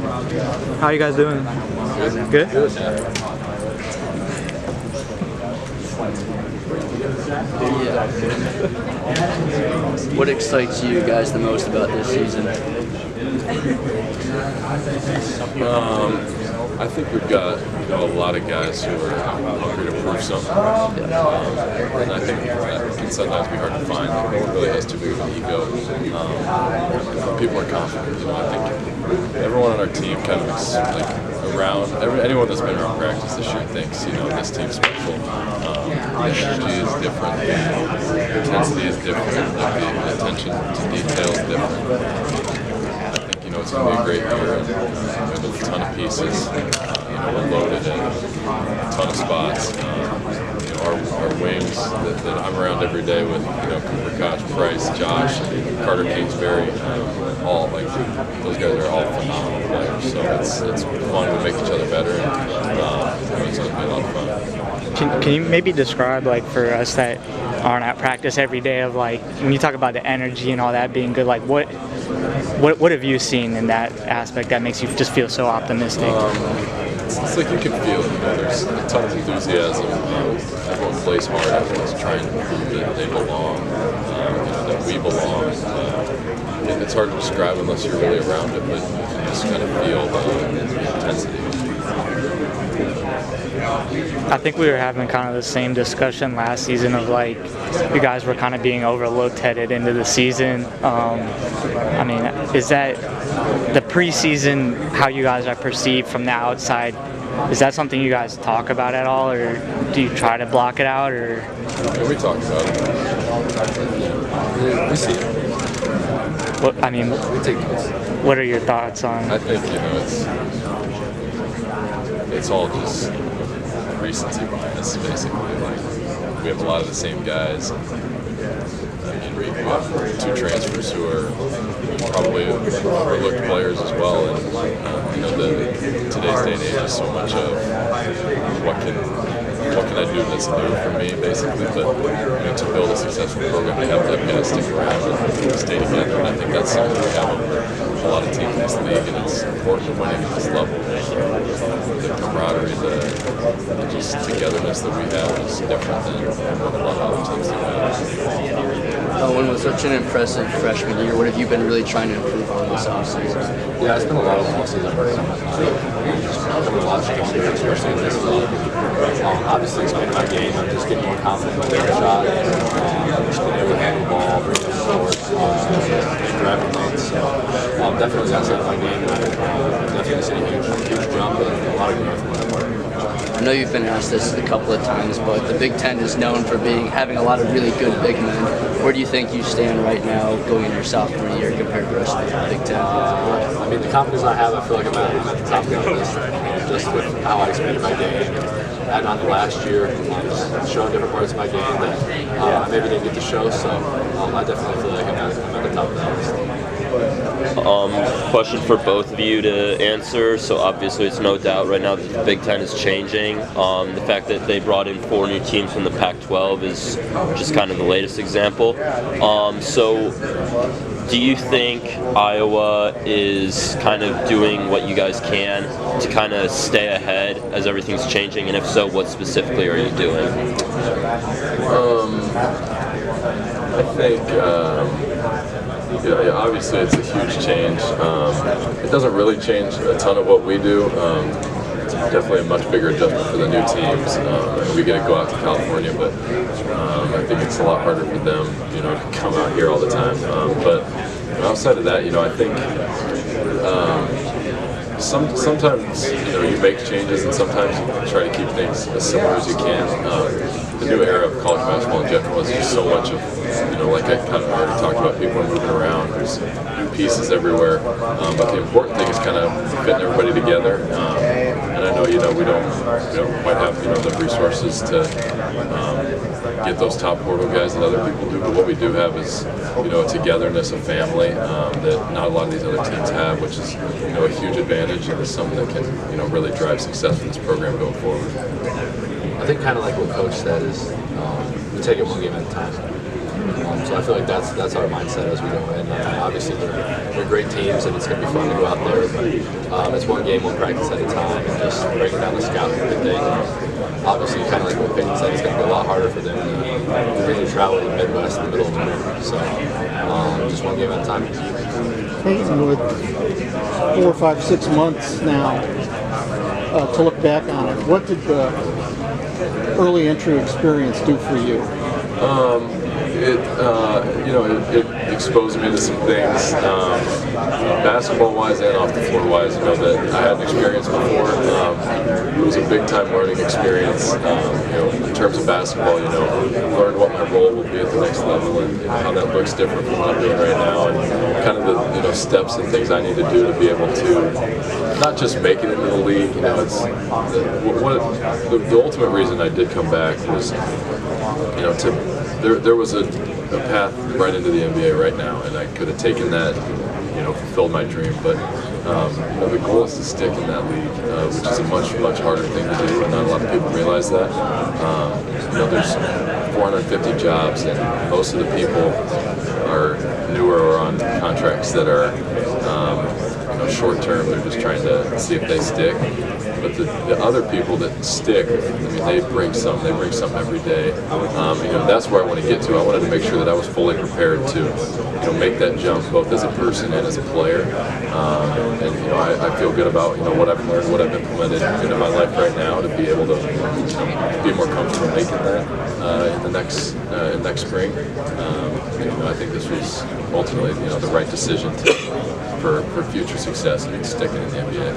How are you guys doing? Good? What excites you guys the most about this season? I think we've got a lot of guys who are hungry to prove something, and I think that can sometimes be hard to find. No one really has too big of an ego. People are confident. I think everyone on our team kind of anyone that's been around practice this year thinks this team's special. The energy is different, the intensity is different, the attention to detail is different. It's going to be a great year, and we have a ton of pieces. We're loaded in a ton of spots. Our wings that I'm around every day with, Cooper Koch, Price, Josh, Carter Kingsbury, those guys are all phenomenal players. So it's fun to make each other better, and it's going to be a lot of fun. Can you maybe describe, for us that aren't at practice every day, of when you talk about the energy and all that being good, what have you seen in that aspect that makes you just feel so optimistic? It's like you can feel it. There's a ton of enthusiasm. Everyone plays hard. Everyone's trying to prove that they belong, that we belong. It's hard to describe unless you're really around it, but you can just kind of feel the intensity. I think we were having kind of the same discussion last season of you guys were kind of being overlooked headed into the season. Is that the preseason, how you guys are perceived from the outside? Is that something you guys talk about at all, or do you try to block it out? Or yeah, we talk about it. We see it. We take notes. What are your thoughts on? I think it's all just recency bias, basically. We have a lot of the same guys. We have two transfers who are probably overlooked players as well. And today's day and age is so much of what can I do that's new for me, basically. But to build a successful program, they have to have guys stick around and stay together. And I think that's something we have over a lot of teams in this league, and it's important to winning at this level. The camaraderie, the just togetherness that we have is different than what a lot of other teams do have. Owen was such an impressive freshman year. What have you been really trying to improve on this offseason? Yeah, I spent a lot of the offseason working on my becoming a lot stronger, especially in this league. Obviously, expanding my game. I'm just getting more confident with every shot. Just being able to handle the ball, bring it forward, driving lanes. So definitely that's my game. Definitely seen a huge jump and a lot of growth in my work. I know you've been asked this a couple of times, but the Big Ten is known for having a lot of really good big men. Where do you think you stand right now going into your sophomore year compared to the rest of the Big Ten? The confidence I have, I feel like I'm at the top of the list, just with how I expanded my game. Adding on to last year, just showing different parts of my game that I maybe didn't get to show, so I definitely feel like I'm at the top of that list. Question for both of you to answer. So obviously it's no doubt right now that the Big Ten is changing. The fact that they brought in 4 new teams from the Pac-12 is just kind of the latest example. So do you think Iowa is kind of doing what you guys can to kind of stay ahead as everything's changing? And if so, what specifically are you doing? I think obviously it's a huge change. It doesn't really change a ton of what we do. It's definitely a much bigger adjustment for the new teams. We get to go out to California, but I think it's a lot harder for them, to come out here all the time. But outside of that, I think sometimes you make changes, and sometimes you try to keep things as similar as you can. The new era of college basketball in general is just so much of, like I kind of already talked about, people are moving around. There's new pieces everywhere, but the important thing is kind of getting everybody together. And I know we don't quite have the resources to get those top portal guys that other people do, but what we do have is a togetherness, a family that not a lot of these other teams have, which is a huge advantage, and is something that can really drive success for this program going forward. I think kind of like what Coach said is we take it one game at a time. So I feel like that's our mindset as we go in. Obviously, they're great teams, and it's going to be fun to go out there. But it's one game, one practice at a time, and just breaking down the scout every day. Obviously, kind of like what Payton said, it's going to be a lot harder for them to really travel to the Midwest in the middle of the winter. So just one game at a time. Payton, with 4, 5, 6 months now to look back on it, what did the early entry experience do for you? It exposed me to some things, basketball-wise and off the floor-wise, that I hadn't experienced before. It was a big-time learning experience. In terms of basketball, learned what my role will be at the next level and how that looks different from what I'm doing right now, and kind of the steps and things I need to do to be able to not just make it into the league. It's the ultimate reason I did come back was, there was a path right into the NBA right now, and I could have taken that, fulfilled my dream. But the goal is to stick in that league, which is a much harder thing to do, and not a lot of people realize that. There's 450 jobs, and most of the people are newer or on contracts that are short term. They're just trying to see if they stick. But the other people that stick, they bring something every day. That's where I want to get to. I wanted to make sure that I was fully prepared to, make that jump both as a person and as a player. And I feel good about what I've learned, what I've implemented into my life right now to be able to be more comfortable making that in the next spring. I think this was ultimately the right decision for future success and sticking in the NBA.